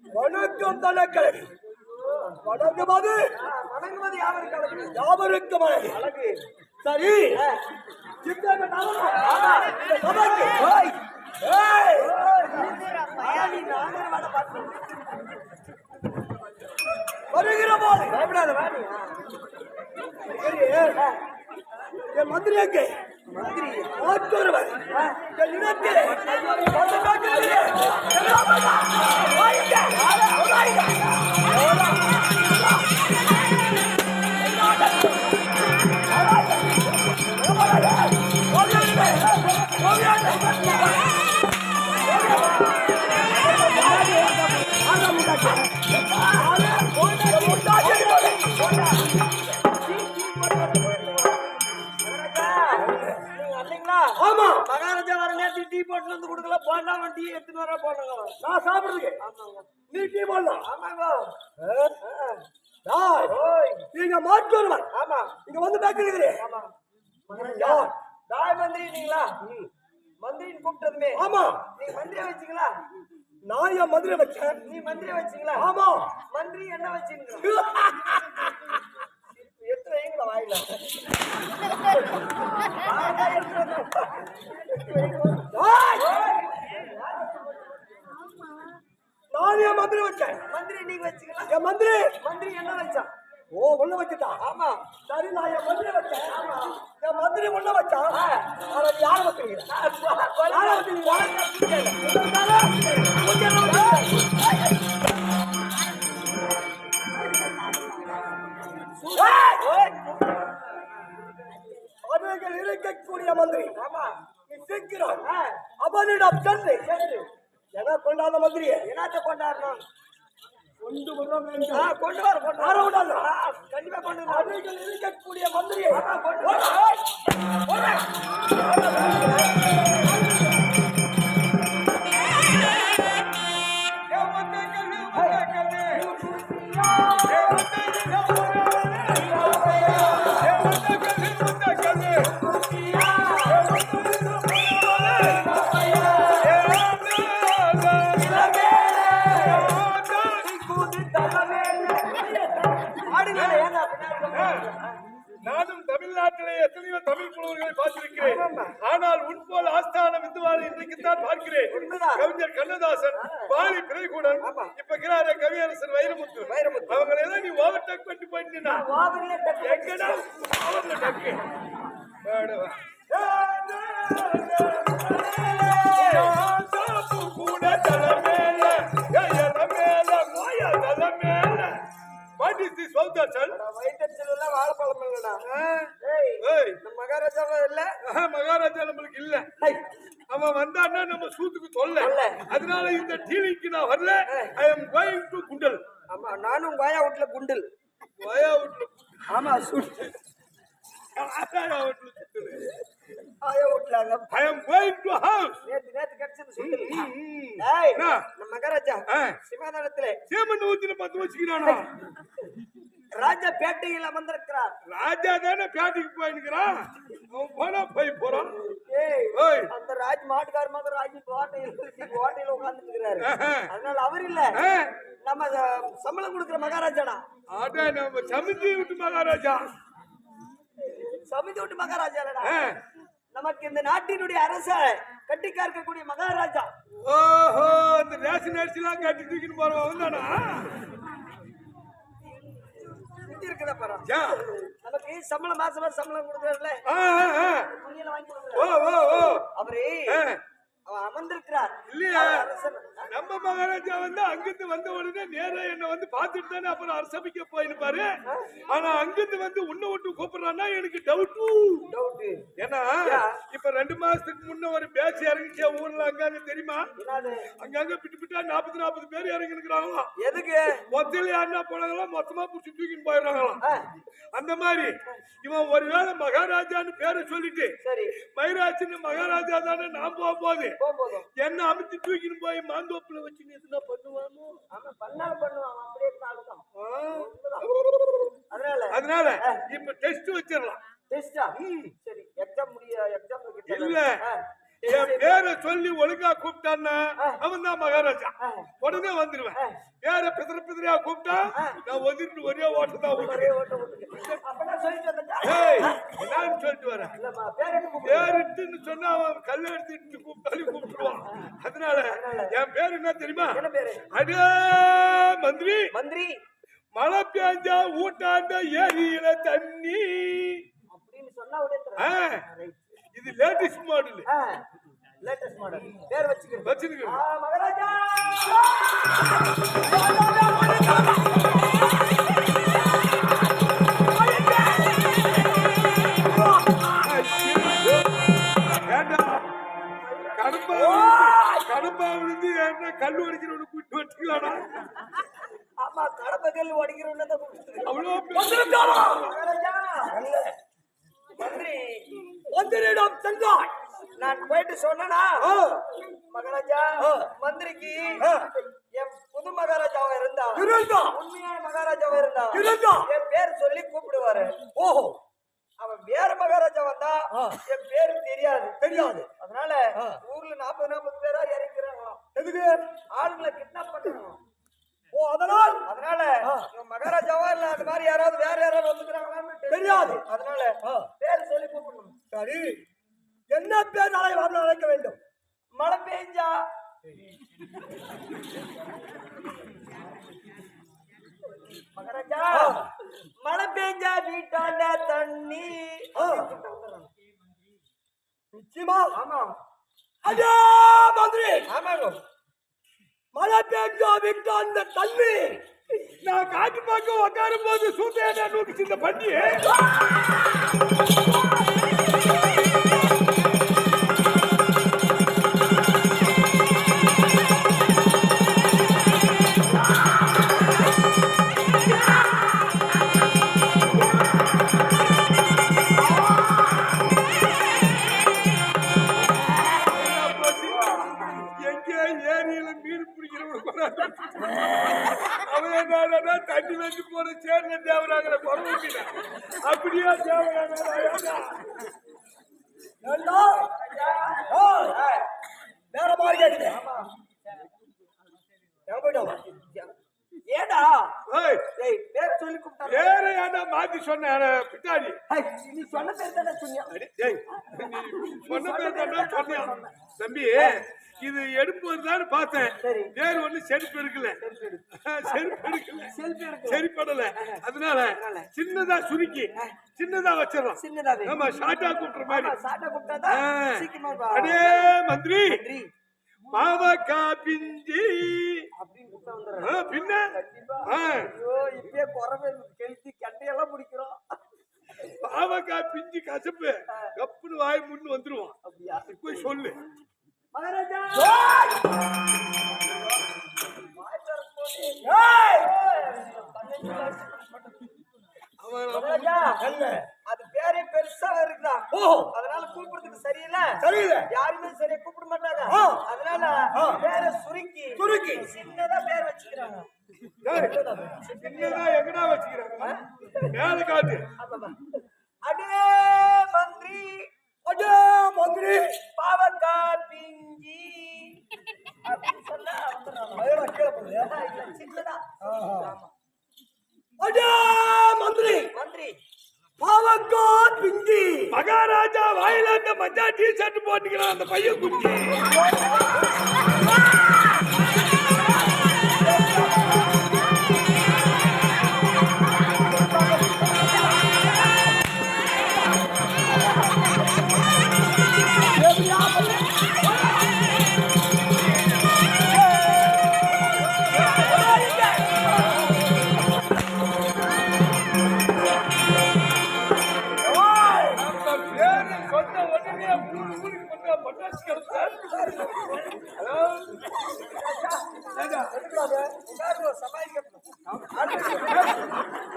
வணக்கம் தனக்களை வணங்குவது யாவருக்கும் அழகு. சரி வருகிற போது என் மந்திரி எங்கே? மற்றொருவர் என் இடத்திலே ஆமா மகாராஜா வர நேரத்துக்கு டீ போட்டு வந்து கொடுக்கல போனா டீ எடுத்துட்டு வர போனாங்க. நான் சாப்பிடுறதுக்கு நீ டீ போடலாம். ஆமாங்க நீங்க மாற்றி வருவார். ஆமா இங்க வந்து பேக்கிறீங்க. ஆமா தாய் மந்திரி நீங்களா? மந்திரின்னு கூப்பிட்டதுமே ஆமா நீங்க மந்திரியா வச்சீங்களா? நான் என் மந்திரி வச்சேன். நீ மந்திரி வச்சீங்களா? ஆமா மந்திரி என்ன வச்சீங்க? எடுத்து வைங்களா வாயில நான் என் மந்திரி வச்சேன். மந்திரி நீங்க வச்சீங்களா? என் மந்திரி என்ன வச்சான்? ஓ உள்ள வச்சுட்டா? ஆமா சரி நான் என் மந்திரி வச்சேன். ஆமா என் மந்திரி உள்ள வச்சான். யார வச்சீங்க? அவர்கள் இருக்கக்கூடிய மந்திரி சீக்கிரம் அவனிடம் சென்று என கொண்டாட மந்திரியை என்னத்த கொண்டாடணும்? கொண்டு வர வேண்டும். கொண்டு வர கண்டிப்பா கொண்டு வர. அவர்கள் இருக்கக்கூடிய மந்திரியை நானும் தமிழ்நாட்டிலே எத்தனையோ தமிழ் புலவர்களை பார்த்திருக்கிறேன். ஆனால் உன்போல் ஆஸ்தான வித்துவாளை இன்றைக்குத்தான் பார்க்கிறேன். கவிஞர் கண்ணதாசன், பாலி பிறைகூடன், இப்ப இருக்கிற கவியரசர் வைரமுத்து. அவங்க எல்லாம் நீ ஓவர்டேக் பண்ணி போயிட்டீங்கன்னா எங்கடா ஓவர்ல டக்கு கூட தலைமேல தலைமேல. What is this வைத்தச்சல்? வைத்தச்சல் இல்ல வாழைப்பழம் இல்லடா. மகாராஜா இல்ல. மகாராஜா நம்மளுக்கு இல்ல. அவன் வந்தான்னா நம்ம சூத்துக்கு தொல்ல. அதனால இந்த டீலிங்க்கு நான் வரல. I am going to Kundala. ஆமா நானும் வாயா வீட்ல குண்டல். வாயா வீட்ல ஆமா சூத்து. ஆயா வீட்ல சுத்துது. ஆயா வீட்ல I am going to house. நேத்து கட்சது சுண்டல். ஏய் நம்ம மகாராஜா சிமாதானத்திலே சேமன் ஊத்தின பத்து வச்சிக்கிறானா? ராஜா பேட்டையில் அமர்ந்திருக்கிறார். ராஜா தானே பேட்டைக்கு போயிருக்கிறான். அவன் போனா போறான். அந்த ராஜ் மாட்டுக்கார மாதிரி ராஜ் கோட்டையில் உட்கார்ந்துட்டு இருக்கிறாரு. அதனால அவர் இல்ல, நம்ம சம்பளம் கொடுக்கிற மகாராஜாடா. அதான் நம்ம சமிதி விட்டு மகாராஜா. சமிதி விட்டு மகாராஜாடா. நமக்கு இந்த நாட்டினுடைய அரச கட்டிக்கா இருக்கக்கூடிய மகாராஜா. ஓஹோ இந்த ரேஷன் அரிசிலாம் கட்டி தூக்கிட்டு போறவன் தானா? நமக்கு சம்பளம் மாசம் சம்பளம் கொடுக்கறதுல அவரு அவர் அமர்ந்திருக்கிறார் இல்லையா? அரசன். நம்ம மகாராஜா வந்து அங்கிருந்து வந்த உடனே நேரா என்ன வந்து பாத்துட்டு தானே அப்புறம் அரசபைக்கு போயிருப்பாரு. ஆனா அங்கிருந்து வந்து உன்னை விட்டு கூப்பிடுறான்னா எனக்கு டவுட். ஏன்னா இப்ப 2 மாசத்துக்கு முன்ன ஒரு பேட்ச் இறங்கிச்ச ஊர்ல அங்க தெரியுமா? அங்கங்க பிட்டு பிட்டா 40 பேர் இறங்கி இருக்கிறாங்களாம். எதுக்கு? மொத்தம் யாருன்னா போனாங்களாம், மொத்தமா புடிச்சு தூக்கின்னு போயிடுறாங்களாம். அந்த மாதிரி இவன் ஒருவேளை மகாராஜான்னு பேரை சொல்லிட்டு மயிராச்சின்னு மகாராஜா தானே நான் போகும்போது என்ன அமுத்தி தூக்கின்னு போய் மாந்தோப்புல வச்சு என்ன பண்ணுவானோ? அதனால இப்ப டெஸ்ட் வச்சிடலாம். இல்ல என் பேரை சொல்லி ஒழுங்கா கூப்பிட்டான்னா அவன் தான் மகாராஜா, உடனே வந்துருவேன். பேரை பிதிரையா கூப்பிட்டா நான் ஒதிர்ந்து ஒரே ஓட்டதான் சொல்லிட்டு வரேன். பேருன்னு சொன்னா அவன் கல்ல எடுத்து கூப்பிட்டுருவான். அதனால என் பேரு என்ன தெரியுமா? அடே மந்திரி, மந்திரி மழை பெஞ்சா ஊட்டாண்ட ஏரியில தண்ணி அப்படின்னு சொன்னா இது லேட்டஸ்ட் மாடல். லேட்டஸ்ட் மாடல் பேர் வச்சிருக்கேன். மகாராஜா கடப்பா விழுந்து என்ன கல்லு அடிக்கிறவனு கூட்டு வச்சுக்கலாடா. ஆமா, கடப்பை கல்லு அடிக்கிறவன அவ்வளோ மந்திரியிடம் சென்றாய். நான் போயிட்டு சொன்னா மகாராஜா மந்திரிக்கு என் புது மகாராஜாவா இருந்தா உண்மையான மகாராஜாவா இருந்தா என் பேர் சொல்லி கூப்பிடுவாரு. ஓஹோ, அவன் வேற மகாராஜா வந்தா என் பேரு தெரியாது. அதனால ஊர்ல 40 பேரா இறக்கிறாங்களாம். எதுக்கு? ஆளுங்களை கிட்னாப் பண்றாங்க. ஓ, அதனால மகாராஜாவா இல்ல அது மாதிரி யாராவது வேற யாராவது வந்துக்கிறாங்களான்னு தெரியாது. அதனால பேர் சொல்லி கூப்பிடணும். சரி, என்ன பேர் நாளை அழைக்க வேண்டும்? மழை பெஞ்சா மகாராஜா, மழை பெஞ்சா வீட்டாண்ட தண்ணி. நிச்சயமா? ஆமா. அதே மந்திரி, ஆமாங்க, மழை பெஞ்சா வீட்டாண்ட தண்ணி. நான் காட்டு பார்க்க உட்காரும் போது சூத்தையா நோக்கி இந்த பண்ணி தண்ணி வச்சு போற சேர்ல தேவராங்கிற குறை அப்படியே வேற மாதிரி கேட்டு ஏடா பேர் சொல்லி கூப்பிட்டா வேற ஏடா மாத்தி சொன்ன பிட்டாடி. நீ சொன்ன பேர் தானே சொன்னியா? சொன்ன பேர் தானே சொன்ன தம்பி. இது எடுப்பதுதான் பார்த்தேன். வேறு ஒண்ணு செருப்பு எடுக்கல, சரிப்படல. அதனால சின்னதா சுருக்கி சின்னதா வச்சிடலாம். ஆமா, ஷார்ட்டா கூப்பிடுற மாதிரி. அடே மந்திரி, பாவக்கா பிஞ்சி பின்ன இப்பயே குறவை கெழுத்தி கண்டையெல்லாம் முடிக்கிறோம். பாவக்கா பிஞ்சு கசப்பு கப்புன்னு வாய் முன்னு வந்துருவான். போய் சொல்லு மகாராஜா. அது பேரே பெருசா இருக்குதா, அதனால கூப்பிடுறதுக்கு சரியில்லை. யாருமே சரியா கூப்பிட மாட்டாங்க. அதனால பேரை சுருக்கி சின்னதா பேர் வச்சுக்கிறாங்க. சின்னதா எங்கடா வச்சுக்கிறாங்க? மேல காட்டு. அடே மந்திரி, பாவக்கா பிஞ்சி அப்படின்னு சொன்னா சின்னதா. அடே மந்திரி, பாவக்கா பிஞ்சி. மகாராஜா வாயில அந்த மஞ்சா டி ஷர்ட் போட்டுக்கிறான் அந்த பையன் குஞ்சி.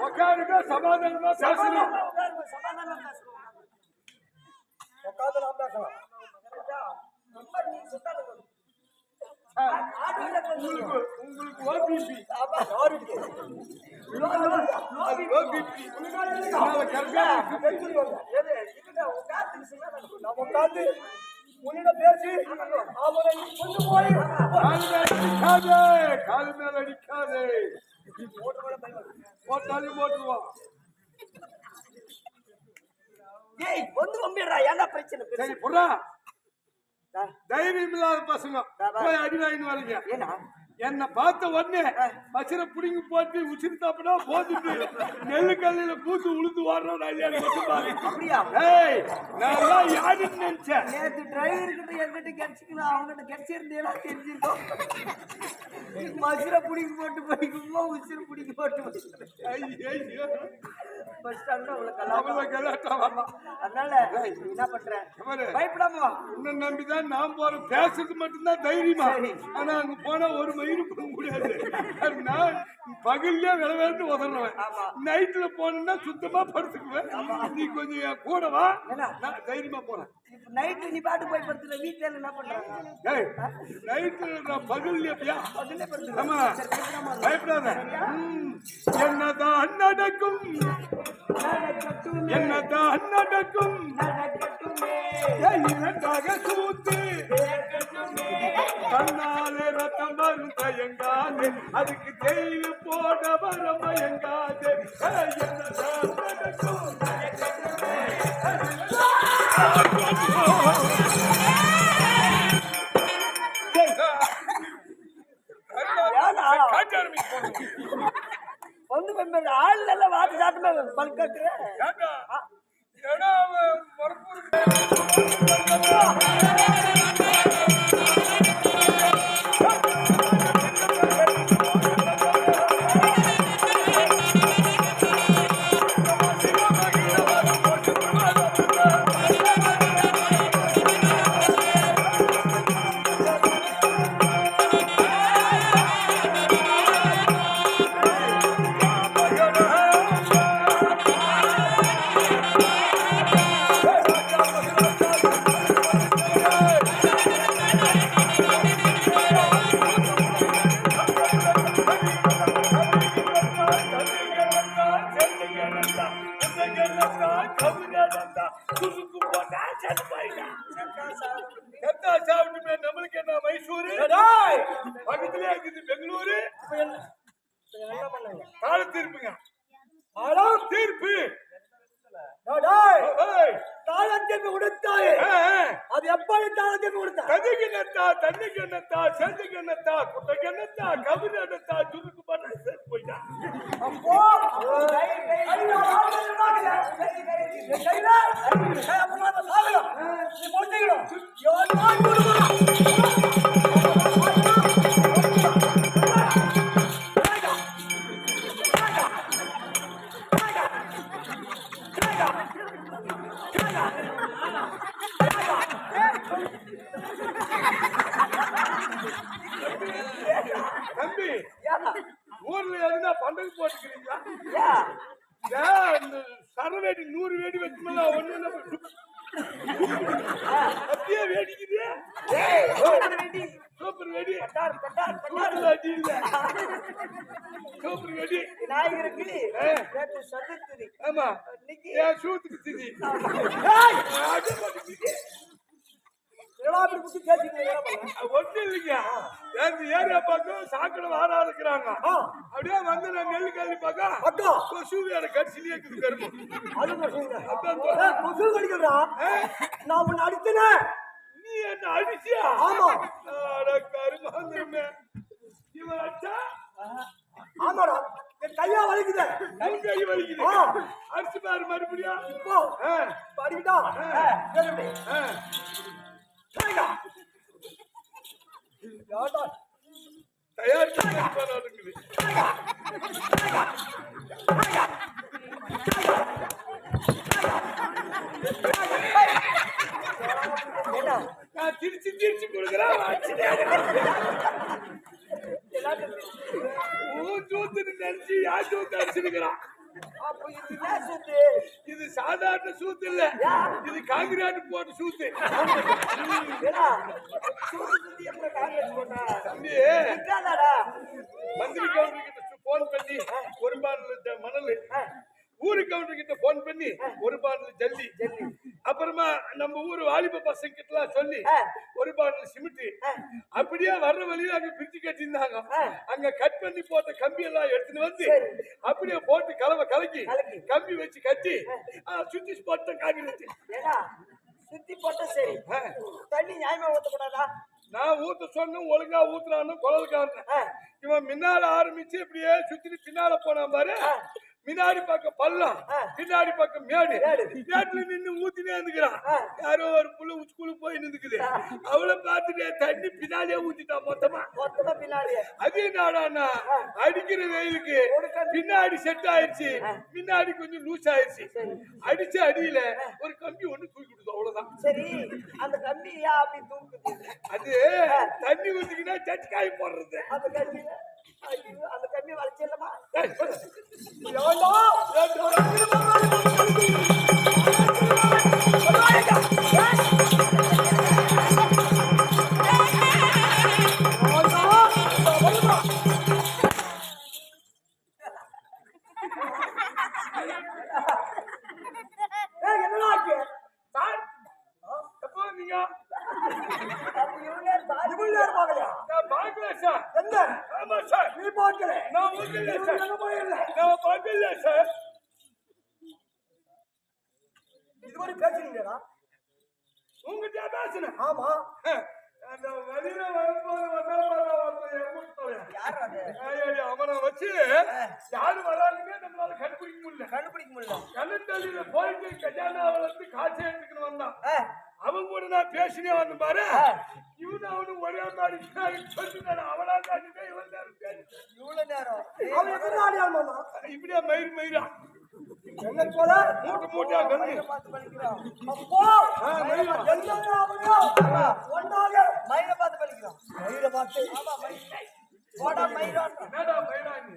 உட்காருங்க, சமாதானமா பேசணும். உட்காந்து நான் பேசலாம். உங்களுக்கு ஓபிபி உன்னிடம் பேசி அவனை கொண்டு போய் கால் மேல அடிக்காதே, போட்டாலும் போட்டுருவான். ஏய் வந்து வம்பிடுறா, ஏன்டா பிரச்சனை? சரி புறா, தைரியம் இல்லாத பசங்க போய் அடி வாங்கிட்டு வரீங்க. ஏன்னா என்ன பார்த்த உடனே மச்சரை புடிங்கி போட்டு உச்சிரு தாப்படா போட்டுட்டு நெல்லு கல்லில பூத்து உளுந்து வாடுறோம். அப்படியா? ஏய் நான் யாருன்னு நினைச்சேன். நேற்று டிரைவர் கிட்ட என்கிட்ட கிடைச்சிக்கணும், அவங்ககிட்ட கிடைச்சிருந்தேனா தெரிஞ்சிருக்கோம். மசுரை பிடிக்கி போட்டு படிக்கும்போ உச்சிரு பிடிக்கி போட்டு பஸ் ஸ்டாண்ட்ல அவ்வளவு கலாட்டம். அதனால என்ன பண்றேன், பயப்படாம உன்னை நம்பிதான் நான் போறேன். பேசுறது மட்டும்தான் தைரியமா, ஆனா அங்க போனா ஒரு மயிறு போக முடியாது. நான் பகல்ல விளவேண்டு உதறேன், நைட்ல போனா சுத்தமா படுத்துக்குவேன். நீ கொஞ்சம் என் கூட வா, நான் தைரியமா போறேன். நைட்டு நீ பாட்டு போய் படுத்துற, வீட்டுல என்ன பண்றாங்க? நைட்டு நான் பகல்ல எப்பயா ஆமா பயப்படாத. என்னதான் நடக்கும், என்னதான் நடக்கும், இரண்டாக சூத்து தன்னாலே ரத்தம் வரும் தயங்காது, அதுக்கு ஜெயிலு போட வர மயங்காது. என்னதான் நடக்கும் வந்து ஆள் எல்லாம் வாட்டு சாட்டுமே பல்கட்டுற நம்மளுக்கு என்ன மைசூரு பக்கத்திலே இருக்குது பெங்களூரு. கால தீர்ப்புங்க, தீர்ப்பு தாளத்திற்கு கொடுத்தாயே, அது எப்படி தாளத்திற்கு கொடுத்தா? கதிக்கு என்னத்தா, தண்ணிக்கு என்னத்தா, செஞ்சுக்கு என்னத்தா, குட்டைக்கு என்னத்தா, கபடி என்னத்தா, சுருக்கு பண்ண சேர்த்து போயிட்டா. அப்போ தம்பி ஊர்ல எதுனா பண்டகு போட்டுக்கிறீங்களா? சரவேடி 100 வேடி வச்சுமல்ல ஒண்ணு அப்படியே வேடிக்குது. சூப்பர் வெடி, அடி இல்ல சூப்பர் வெடி. விநாயகருக்கு சதுர்த்தி, ஆமா என் சூத்துக்கு திதி. ஒண்ணு இல்லைங்க, ஏரியா பக்கம் சாக்கடை வாரா இருக்கிறாங்க. அப்படியே வந்து நான் நெல்லு கல்வி பார்க்க கொசு வேற கட்சியிலே இருக்குது கரும்பு. கொசு கடிக்கிறா, நான் உன்னை அடித்தனே. நீ என்ன அடிச்சியா? ஆமா. கருமாந்திரமே இவன் அடிச்சா? ஆமாடா, என் கையா வலிக்குது. கை வலிக்குது, அடிச்சு பாரு மறுபடியும். இப்போ அடிக்கிட்டா தயார் நான் திருச்சி திருச்சி கொடுக்குறேன். சூத்துன்னு நினைச்சு யார் சூத்து அடிச்சிருக்கிறான். அப்ப இது என்ன சூத்து? இது சாதாரண சூத்து இல்ல, இது காங்கிரீட் போட்டு சூத்து. ஏடா சூத்து சுத்தி எப்ப காங்கிரீட் போட்டா தம்பி நிக்காதடா. மந்திரி கவுண்டர் கிட்ட போன் பண்ணி ஒரு பாட்டில் மணல், ஊரு கவுண்டர் கிட்ட போன் பண்ணி ஒரு பாட்டில் ஜல்லி, அப்புறமா நம்ம ஊர் வாலிப பசங்க கிட்ட எல்லாம் சொல்லி ஒரு பாட்டில் சிமெண்ட், அப்படியே வர்ற வழியில அங்க பிரிச்சு கட்டியிருந்தாங்க. அங்க கட் பண்ணி போட்ட கம்பி எல்லாம் எடுத்துட்டு வந்து அப்படியே போட்டு கலக்கி கம்பி வச்சு கட்டி சுத்தி போட்ட காங்கிரீட். ஏடா சுத்தி போட்டா சரி, தண்ணி நியாயமா ஊத்தக்கூடாதா? நான் ஊத்த சொன்ன ஒழுங்கா ஊத்துறான்னு குழல்காரன். இவன் முன்னால ஆரம்பிச்சு இப்படியே சுத்திட்டு பின்னால போனா பாரு. முன்னாடி பக்கம் பள்ளம், பின்னாடி பக்கம் மேடு. மேட்டுல நின்று ஊத்தினே இருந்துக்கிறான். யாரோ ஒரு புள்ள உச்சுக்குள்ள போய் நின்றுக்குது. அவளை பார்த்துட்டு தண்ணி பின்னாலே ஊத்திட்டான் மொத்தமா பின்னாடி. அது என்னடான்னா அடிக்கிற வெயிலுக்கு பின்னாடி செட் ஆயிடுச்சு, முன்னாடி கொஞ்சம் லூஸ் ஆயிடுச்சு. அடிச்ச அடியில ஒரு கம்பி ஒண்ணு தூக்கிடுது, அவ்வளவுதான். சரி, அந்த கம்பி ஏன் அப்படி தூக்குது? அது தண்ணி ஊத்திக்கினா சட்டிக்காய் போடுறது. அந்த கம்பி வளைச்சிடலாமா? இதுவரை பேசுறீங்களா? உங்ககிட்ட பேசுனேன். ஆமா. அந்த வழியில வரும்போது அவனை வச்சு யாரு வராங்கன்னே நம்மளால கண்டுபிடிக்க முடியல. கண்ணந்தள்ளியில போயிட்டு கஜானாவில இருந்து காட்சி எடுத்துக்கணும் வந்தான். அவன் கூட நான் பேசினே வந்து பாரு. இவனு அவனு ஒரே மாதிரி சொல்லிட்டாரு. அவனா காட்டிட்டே இவன் நேரம் பேசி இவ்வளவு நேரம் அவன் எப்படி ஆடியாமா? இப்படியா மயிரா என்ன போல மூட்டா கண்ணு பார்த்து பண்ணிக்கிறோம். அப்போ எல்லாம் அவனோ ஒண்ணாக மயிர பார்த்து பண்ணிக்கிறோம். மயிர பார்த்து ஆமா மயிர போடா மயிரா. என்னடா மயிரா நீ?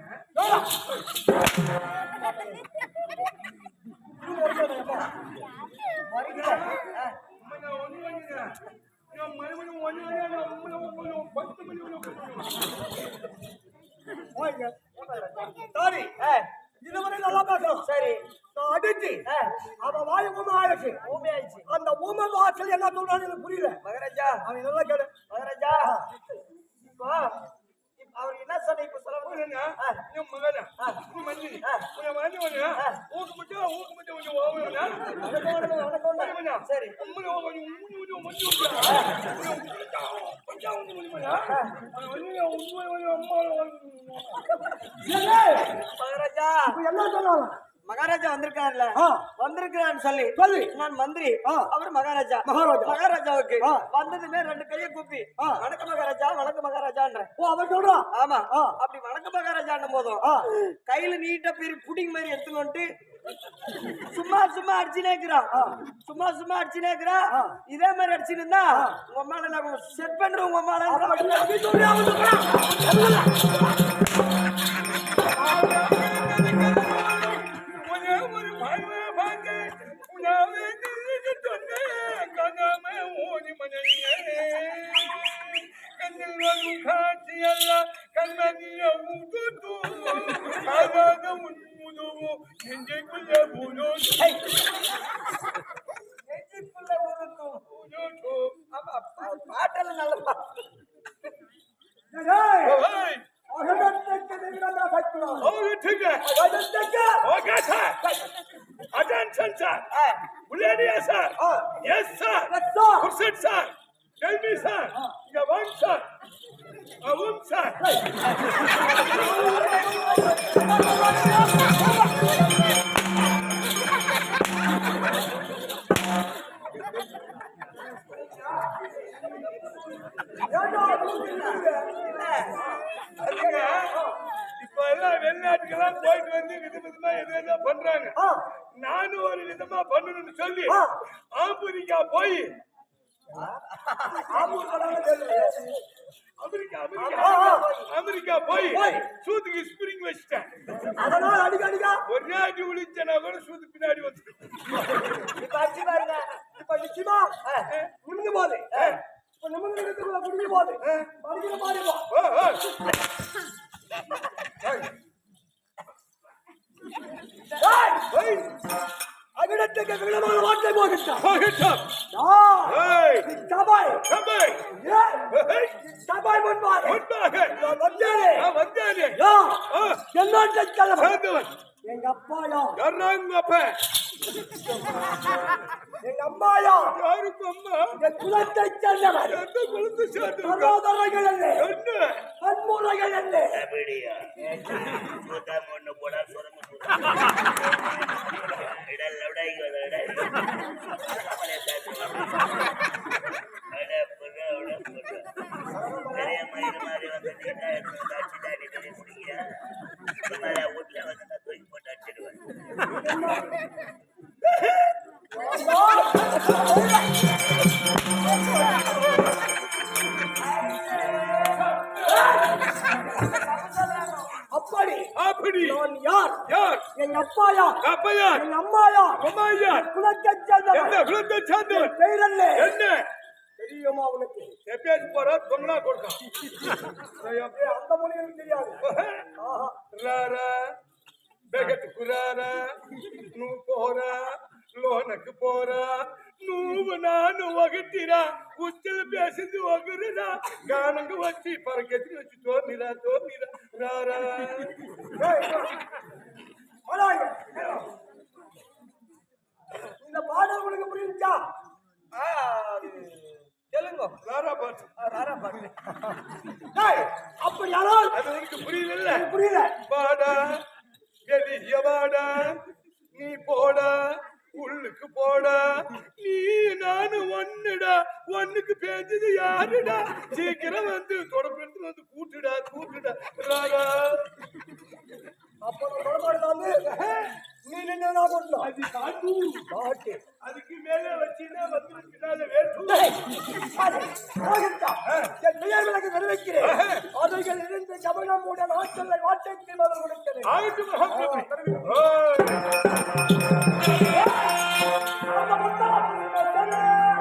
இதுவரை நல்லா பேசணும். சரி, அடிச்சு அவன் வாய் ஊமை ஆயிடுச்சு. அந்த ஊமை வாசல் என்ன சொல்றான்னு எனக்கு புரியல. மகாராஜா அவன் நல்லா கேளு. மகாராஜா இப்போ அவர் என்ன சொன்ன? இப்ப சொல்ல சரி மகாராஜா என்ன சொன்னாங்க? மகாராஜா வந்திருக்காருல்ல, வந்திருக்கிறான்னு சொல்லி நான் மந்திரி, அவர் மகாராஜா. மகாராஜாவுக்கு வந்ததுமே ரெண்டு கையை கூப்பி வணக்க மகாராஜா வணக்க மகாராஜான்ற. ஓ அவன் சொல்றான். ஆமா, அப்படி வணக்க மகாராஜான்னும் போதும் கையில நீட்ட பேரு புடிங் மாதிரி எடுத்துன்னு வந்துட்டு சும்மா அடிச்சுனே இருக்கிறான். சும்மா அடிச்சுனே இருக்கிறான். இதே மாதிரி அடிச்சுன்னு இருந்தா உங்க அம்மால நான் செட் பண்றேன். உங்க அம்மால பாட்டல நல்ல பாட்டு. Attention, sir. Bulania, sir. Yes, sir. Kursit, sir. Tell me, sir. You want, sir? Sir. இப்ப எல்லாம் வெளிநாட்டுக்கெல்லாம் போயிட்டு வந்து விதவிதமா எது பண்றாங்க. நானும் ஒரு விதமா பண்ணணும்னு சொல்லி ஆப்பிரிக்கா போய் அமெரிக்கா ஆ, ஆ. அமெரிக்கா போய் போய். சூத்துக்கு ஸ்பிரிங் வச்சிட்டேன். அதனால அடிக்கடிக்கா ஒரே அடி விழிச்சனா கூட சூத்து பின்னாடி வந்து இப்ப அடிச்சு பாருங்க. இப்ப நிச்சயமா நிமிந்து போகுது. இப்ப நிமிந்து இருக்கிறதுக்குள்ள குடிக்க போகுது. படிக்கிற மாதிரி போ. ஏய், அகிலத்துக்கு விகிதமான வார்த்தை போகிட்டான். சபாய் சபாய் முன்பாக வந்தேன். என்ன தலைவன் எங்க அப்பா யார் எங்க அம்மா யார் யாருக்கு அம்மா என் குலத்தை சேர்ந்தவர் எந்த குழந்தை சேர்ந்து சகோதரர்கள் அல்ல என்ன கண்முறைகள் அல்ல அப்படியா சுத்தம் ஒண்ணு போடா சுரங்க இடல் உடைகள் பெரிய மயிறு மாதிரி வந்து நீட்டா எடுத்து அடிச்சு தாண்டி தண்ணி குடிங்க இந்த மாதிரி வீட்டுல வந்து நான் தூக்கி போட்டு அடிச்சிடுவேன். அப்படி அப்படி நான் யார் யார் எங்க அப்பா யார் அப்பையார் எங்க அம்மா யார் அம்மாயார் குலத்தை சேர்ந்தவர் எந்த குழந்தை சேர்ந்தவன் பெயர் அல்ல என்ன தெரியுமா உனக்கு எப்பயாச்சு போறா தொங்கனா கொடுக்கான் அந்த மொழி எனக்கு தெரியாது ஆஹா. రారా బెగట్టుకు రారా నువ్వు పోరా లోనకు పోరా నువ్వు నాను ఒకటిరా ఉచ్చలు పేసింది ఒకరురా గానంగా వచ్చి పరకెత్తి వచ్చి తోమిరా రారా வராங்க. இந்த பாடல் உனக்கு புரிஞ்சா தெலுங்கு రారా పాటు அப்படி யாரால் అది ఉనికి పురియలే புரியல வாடா வெளிய வாடா நீ போடா உள்ளுக்கு போடா நீ நானு ஒண்ணுடா ஒண்ணுக்கு பேஞ்சது யாருடா சீக்கிரம் வந்து தொடர்பு வந்து கூட்டுடா ராரா அப்ப தொடர்பாடு வந்து நீ நின்னா போடணும் அது காட்டு பாட்டு அதுக்கு மேலே வச்சுன்னா வந்து பின்னால வேட்டு என் பெயர் விளக்கு நிறைவேற்கிறேன் அவர்கள் இருந்து கவனமுடன் ஆற்றலை வாட்டத்தை மதம் கொடுக்கிறேன் ஆயிட்டு மகாபிரபு அந்த முத்தாளம்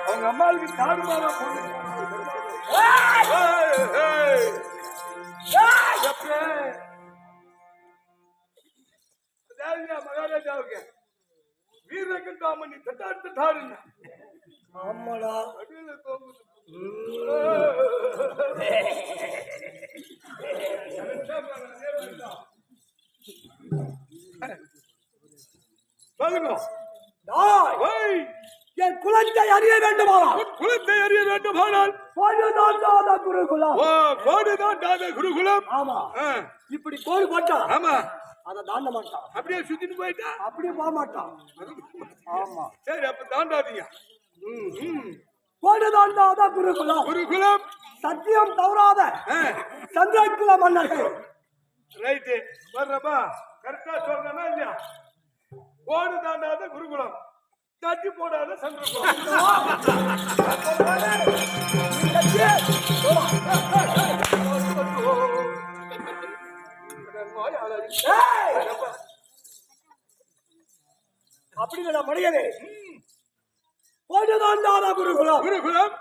அவங்க அம்மாவுக்கு தாறுமாறா போடுங்க மகாராஜாவுக்கு வீரகண்டாமணி தட்டாடுங்க ஆமாடா அடியில தோங்குது சொல்லுங்க டாய் ஓய் என் குலத்தை அறிய வேண்டுமானால் உன் குலத்தை அறிய வேண்டுமானால் பொழுதாண்டாத குருகுலம் ஓ கோடுதான் தாத குருகுலம் ஆமா ஆ, இப்படி கோடு போட்டான் ஆமா அதை தாண்ட மாட்டான் அப்படியே சுத்திட்டு போயிட்டா அப்படியே போக மாட்டான் ஆமா சரி அப்ப தாண்டாதீங்க கோடு தாண்டாத குருகுலம் குருகுலம் சத்தியம் தவறாத சந்திரகுல மன்னர்கள் ரைட்டு வர்றப்பா கரெக்டா சொல்றேன்னா இல்லையா கோடு தாண்டாத குருகுலம் தட்டி போடாத சந்திரகுலம் அப்படி நான் மனிதனே கோடு தாண்டாத குருகுலம் குருகுலம்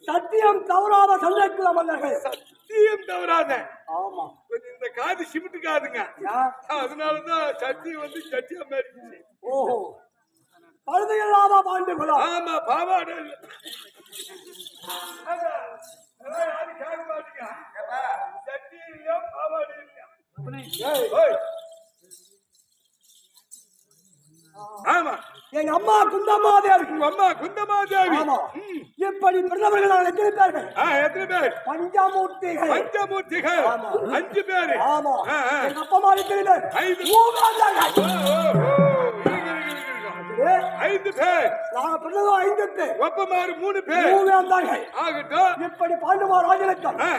சத்தியம் தவறாத சந்திரகுல மன்னர்கள் சத்தியம் தவறாத ஆமா கொஞ்சம் இந்த காது சிமிட்டுக்காதுங்க யா- அதனாலதான் சத்தி வந்து சட்டியா மாறிடுச்சு ஓஹோ பழுது இல்லாத பாண்டுகுலம் ஆமா பாவாடை இல்ல அதான், அதெல்லாம் யாரும் கேட்க மாட்டீங்க சட்டி இல்லையா பாவாடை இல்லையா ஏய், ஓய். ஆமா எங்க அம்மா குந்தமாதேவி. உங்க அம்மா குந்தமாதேவி. ஆமா. ம். இப்படி பிறந்தவர்கள் நாங்கள் எத்தனை பேர்கள்? எத்தனை பேர்? பஞ்சமூர்த்திகள். பஞ்சமூர்த்திகள். ஆமா. 5 பேர். ஆமா. ஆ, ஆ. எங்க அப்பா அம்மா எத்தனை பேர்? 5. மூகாந்தார்கள். ஏ, 5 பேர். நாங்க பிறந்ததும் 5 பேர். ஒப்பமாறு 3 பேர். மூகாந்தார்கள். ஆகட்டும். இப்படி பாண்டுமா ராஜனுக்கும் ஆ,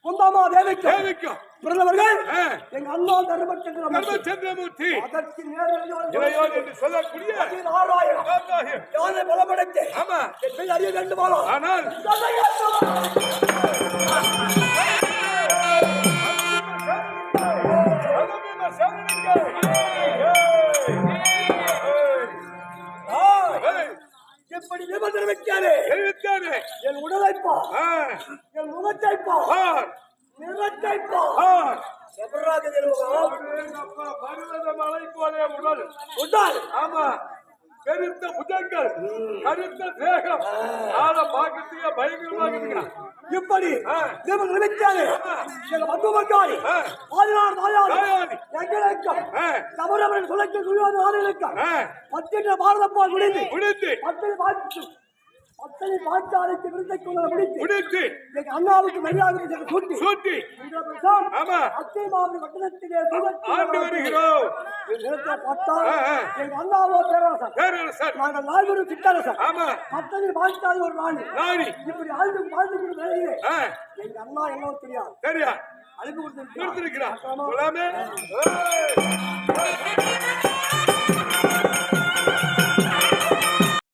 குந்தமாதேவிக்கும் தேவிக்கும். பிறந்தவர்கள் ஆ, எங்க அண்ணா தர்மச்சந்திரன். தர்மச்சந்திரமூர்த்தி அதற்கு நேரடியாக இளையோன் என்று சொல்லக்கூடிய 16,000 ஆகாயம். யானை பலமடைந்து ஆமா. என்னை அறிய வேண்டுமானோ ஆனால் எப்படி நிபந்தனை வைக்காதே. என் உடலைப்பா, என் முகத்தைப்பா, நிறத்தைப்பா. எவராக நிறுவனம் மலை போலே உடல். உண்டால் ஆமா, பெருத்த புஜங்கள், கருத்த தேகம், ஆள பாக்கத்துக்கு பயங்கரமாக இருக்கிறான். இப்படி நிபந்தனை வைக்காதே. என் வந்து மக்காரி 16 தாயாரி எங்களுக்கும் தவறவர்கள் சுழற்சி துரியோதன ஆளுகளுக்கும் 10 பாரத போர் முடிந்து முடித்து 10 பாட்டாளிக்கு விருந்தைக்குள்ள முடித்து எங்க அண்ணாவுக்கு மரியாதை சூட்டி சூட்டி இந்த வருஷம் ஆமா அத்தை மாவட்ட பட்டணத்திலே ஆண்டு வருகிறோம். நிலத்தை பார்த்தா எங்க அண்ணாவோ பேரரசர், பேரரசர். நாங்கள் 4 சிற்றரசர், ஆமா. 10 பாட்டாளி ஒரு ராணி. ராணி. இப்படி வாழ்ந்து வேலையிலே எங்க அண்ணா என்னவோ தெரியாது சரியா அழைப்பு கொடுத்திருக்கிறார். கொடுத்திருக்கிறார். சொல்லாமே.